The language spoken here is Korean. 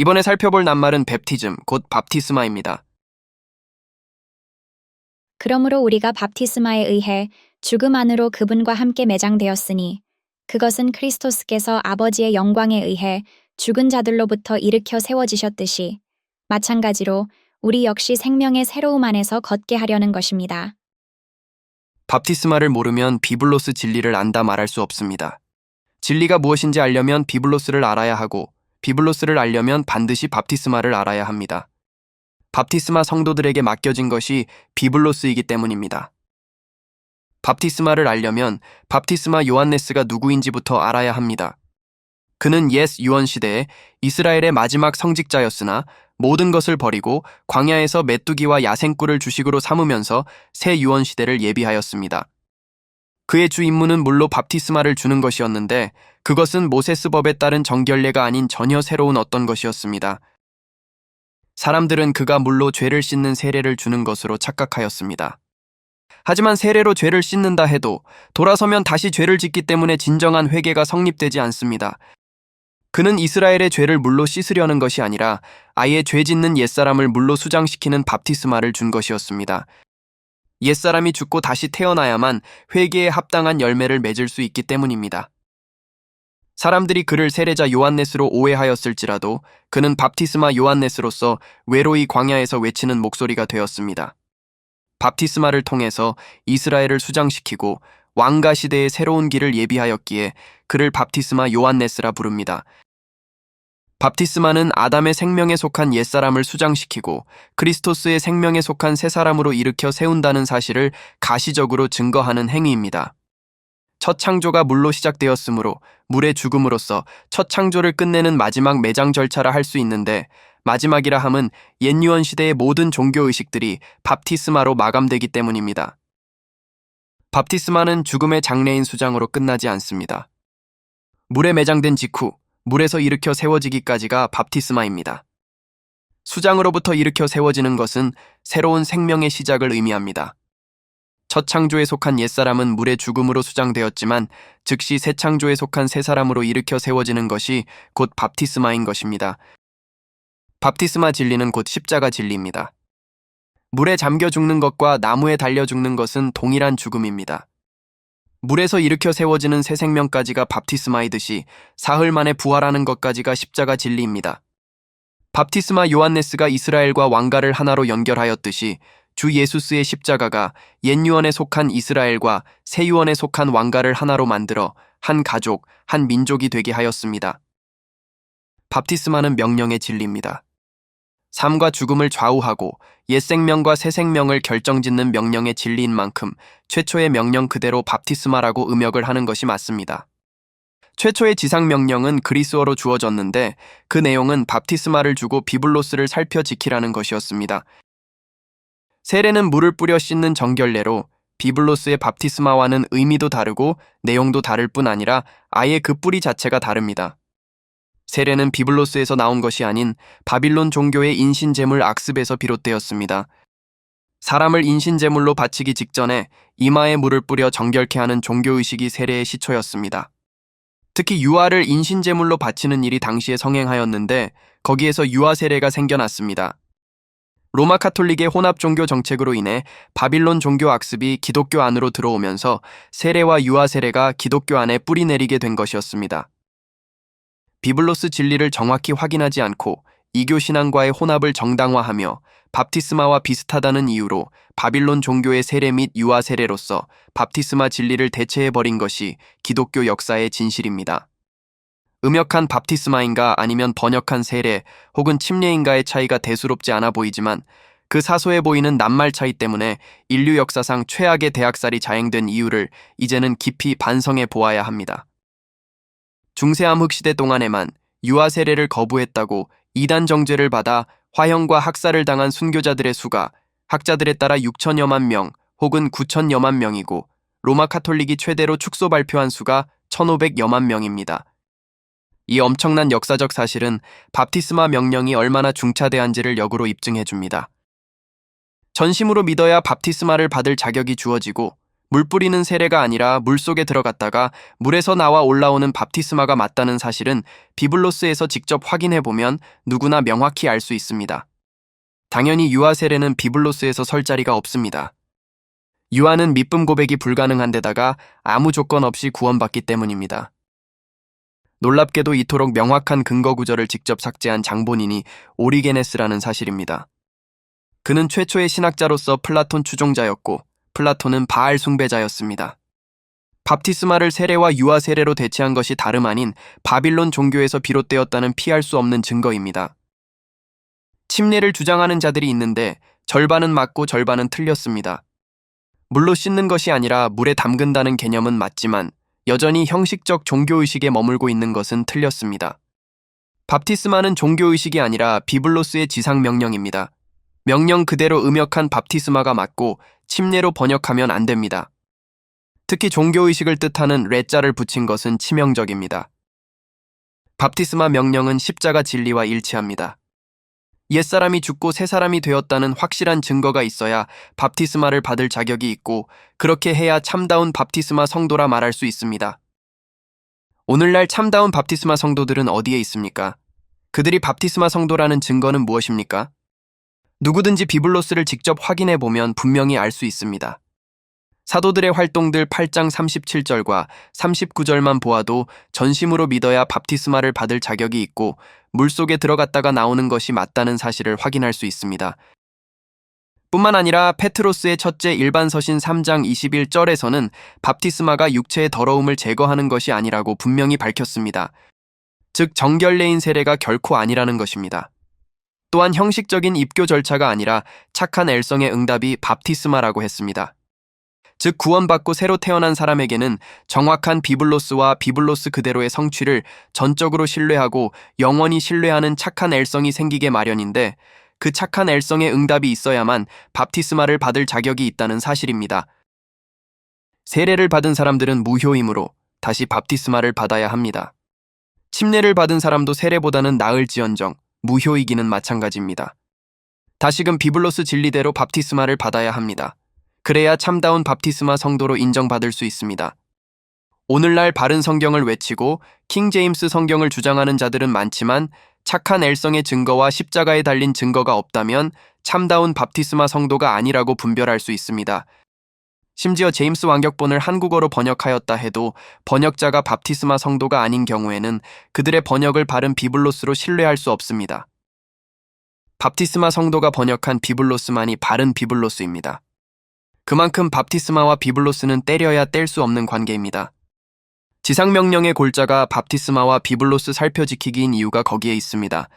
이번에 살펴볼 낱말은 뱀티즘, 곧 밥티스마입니다. 그러므로 우리가 밥티스마에 의해 죽음 안으로 그분과 함께 매장되었으니 그것은 크리스토스께서 아버지의 영광에 의해 죽은 자들로부터 일으켜 세워지셨듯이 마찬가지로 우리 역시 생명의 새로움 안에서 걷게 하려는 것입니다. 밥티스마를 모르면 비블로스 진리를 안다 말할 수 없습니다. 진리가 무엇인지 알려면 비블로스를 알아야 하고 비블로스를 알려면 반드시 밥티스마를 알아야 합니다. 밥티스마 성도들에게 맡겨진 것이 비블로스이기 때문입니다. 밥티스마를 알려면 밥티스마 요한네스가 누구인지부터 알아야 합니다. 그는 옛 유언 시대에 이스라엘의 마지막 성직자였으나 모든 것을 버리고 광야에서 메뚜기와 야생꿀을 주식으로 삼으면서 새 유언 시대를 예비하였습니다. 그의 주 임무는 물로 밥티스마를 주는 것이었는데 그것은 모세스법에 따른 정결례가 아닌 전혀 새로운 어떤 것이었습니다. 사람들은 그가 물로 죄를 씻는 세례를 주는 것으로 착각하였습니다. 하지만 세례로 죄를 씻는다 해도 돌아서면 다시 죄를 짓기 때문에 진정한 회개가 성립되지 않습니다. 그는 이스라엘의 죄를 물로 씻으려는 것이 아니라 아예 죄 짓는 옛사람을 물로 수장시키는 밥티스마를 준 것이었습니다. 옛사람이 죽고 다시 태어나야만 회개에 합당한 열매를 맺을 수 있기 때문입니다. 사람들이 그를 세례자 요한네스로 오해하였을지라도 그는 밥티스마 요한네스로서 외로이 광야에서 외치는 목소리가 되었습니다. 밥티스마를 통해서 이스라엘을 수장시키고 왕가 시대의 새로운 길을 예비하였기에 그를 밥티스마 요한네스라 부릅니다. 밥티스마는 아담의 생명에 속한 옛사람을 수장시키고 크리스토스의 생명에 속한 새 사람으로 일으켜 세운다는 사실을 가시적으로 증거하는 행위입니다. 첫 창조가 물로 시작되었으므로 물의 죽음으로써 첫 창조를 끝내는 마지막 매장 절차라 할 수 있는데 마지막이라 함은 옛유언 시대의 모든 종교의식들이 밥티스마로 마감되기 때문입니다. 밥티스마는 죽음의 장래인 수장으로 끝나지 않습니다. 물에 매장된 직후 물에서 일으켜 세워지기까지가 밥티스마입니다. 수장으로부터 일으켜 세워지는 것은 새로운 생명의 시작을 의미합니다. 첫 창조에 속한 옛사람은 물의 죽음으로 수장되었지만 즉시 새 창조에 속한 새 사람으로 일으켜 세워지는 것이 곧 밥티스마인 것입니다. 밥티스마 진리는 곧 십자가 진리입니다. 물에 잠겨 죽는 것과 나무에 달려 죽는 것은 동일한 죽음입니다. 물에서 일으켜 세워지는 새 생명까지가 밥티스마이듯이 사흘 만에 부활하는 것까지가 십자가 진리입니다. 밥티스마 요한네스가 이스라엘과 왕가를 하나로 연결하였듯이 주 예수스의 십자가가 옛유언에 속한 이스라엘과 새유언에 속한 왕가를 하나로 만들어 한 가족, 한 민족이 되게 하였습니다. 밥티스마는 명령의 진리입니다. 삶과 죽음을 좌우하고 옛 생명과 새 생명을 결정짓는 명령의 진리인 만큼 최초의 명령 그대로 밥티스마라고 음역을 하는 것이 맞습니다. 최초의 지상명령은 그리스어로 주어졌는데 그 내용은 밥티스마를 주고 비블로스를 살펴 지키라는 것이었습니다. 세례는 물을 뿌려 씻는 정결례로 비블로스의 밥티스마와는 의미도 다르고 내용도 다를 뿐 아니라 아예 그 뿌리 자체가 다릅니다. 세례는 비블로스에서 나온 것이 아닌 바빌론 종교의 인신제물 악습에서 비롯되었습니다. 사람을 인신제물로 바치기 직전에 이마에 물을 뿌려 정결케 하는 종교의식이 세례의 시초였습니다. 특히 유아를 인신제물로 바치는 일이 당시에 성행하였는데 거기에서 유아 세례가 생겨났습니다. 로마 카톨릭의 혼합 종교 정책으로 인해 바빌론 종교 악습이 기독교 안으로 들어오면서 세례와 유아 세례가 기독교 안에 뿌리 내리게 된 것이었습니다. 비블로스 진리를 정확히 확인하지 않고 이교 신앙과의 혼합을 정당화하며 밥티스마와 비슷하다는 이유로 바빌론 종교의 세례 및 유아 세례로서 밥티스마 진리를 대체해버린 것이 기독교 역사의 진실입니다. 음역한 밥티스마인가 아니면 번역한 세례 혹은 침례인가의 차이가 대수롭지 않아 보이지만 그 사소해 보이는 낱말 차이 때문에 인류 역사상 최악의 대학살이 자행된 이유를 이제는 깊이 반성해 보아야 합니다. 중세암흑 시대 동안에만 유아 세례를 거부했다고 이단 정죄를 받아 화형과 학살을 당한 순교자들의 수가 학자들에 따라 6천여만 명 혹은 9천여만 명이고 로마 카톨릭이 최대로 축소 발표한 수가 1,500여만 명입니다. 이 엄청난 역사적 사실은 밥티스마 명령이 얼마나 중차대한지를 역으로 입증해 줍니다. 전심으로 믿어야 밥티스마를 받을 자격이 주어지고 물 뿌리는 세례가 아니라 물속에 들어갔다가 물에서 나와 올라오는 밥티스마가 맞다는 사실은 비블로스에서 직접 확인해보면 누구나 명확히 알 수 있습니다. 당연히 유아 세례는 비블로스에서 설 자리가 없습니다. 유아는 믿음 고백이 불가능한 데다가 아무 조건 없이 구원받기 때문입니다. 놀랍게도 이토록 명확한 근거 구절을 직접 삭제한 장본인이 오리게네스라는 사실입니다. 그는 최초의 신학자로서 플라톤 추종자였고 플라톤은 바알 숭배자였습니다. 밥티스마를 세례와 유아 세례로 대체한 것이 다름 아닌 바빌론 종교에서 비롯되었다는 피할 수 없는 증거입니다. 침례를 주장하는 자들이 있는데 절반은 맞고 절반은 틀렸습니다. 물로 씻는 것이 아니라 물에 담근다는 개념은 맞지만 여전히 형식적 종교의식에 머물고 있는 것은 틀렸습니다. 밥티스마는 종교의식이 아니라 비블로스의 지상명령입니다. 명령 그대로 음역한 밥티스마가 맞고 침례로 번역하면 안 됩니다. 특히 종교의식을 뜻하는 레자를 붙인 것은 치명적입니다. 밥티스마 명령은 십자가 진리와 일치합니다. 옛사람이 죽고 새사람이 되었다는 확실한 증거가 있어야 밥티스마를 받을 자격이 있고 그렇게 해야 참다운 밥티스마 성도라 말할 수 있습니다. 오늘날 참다운 밥티스마 성도들은 어디에 있습니까? 그들이 밥티스마 성도라는 증거는 무엇입니까? 누구든지 비블로스를 직접 확인해보면 분명히 알 수 있습니다. 사도들의 활동들 8장 37절과 39절만 보아도 전심으로 믿어야 밥티스마를 받을 자격이 있고 물속에 들어갔다가 나오는 것이 맞다는 사실을 확인할 수 있습니다. 뿐만 아니라 페트로스의 첫째 일반서신 3장 21절에서는 밥티스마가 육체의 더러움을 제거하는 것이 아니라고 분명히 밝혔습니다. 즉 정결례인 세례가 결코 아니라는 것입니다. 또한 형식적인 입교 절차가 아니라 착한 엘성의 응답이 밥티스마라고 했습니다. 즉 구원받고 새로 태어난 사람에게는 정확한 비블로스와 비블로스 그대로의 성취를 전적으로 신뢰하고 영원히 신뢰하는 착한 엘성이 생기게 마련인데 그 착한 엘성의 응답이 있어야만 밥티스마를 받을 자격이 있다는 사실입니다. 세례를 받은 사람들은 무효이므로 다시 밥티스마를 받아야 합니다. 침례를 받은 사람도 세례보다는 나을지언정 무효이기는 마찬가지입니다. 다시금 비블로스 진리대로 밥티스마를 받아야 합니다. 그래야 참다운 밥티스마 성도로 인정받을 수 있습니다. 오늘날 바른 성경을 외치고 킹 제임스 성경을 주장하는 자들은 많지만 착한 엘성의 증거와 십자가에 달린 증거가 없다면 참다운 밥티스마 성도가 아니라고 분별할 수 있습니다. 심지어 제임스 왕격본을 한국어로 번역하였다 해도 번역자가 밥티스마 성도가 아닌 경우에는 그들의 번역을 바른 비블로스로 신뢰할 수 없습니다. 밥티스마 성도가 번역한 비블로스만이 바른 비블로스입니다. 그만큼 밥티스마와 비블로스는 떼려야 뗄 수 없는 관계입니다. 지상명령의 골자가 밥티스마와 비블로스 살펴지키기인 이유가 거기에 있습니다.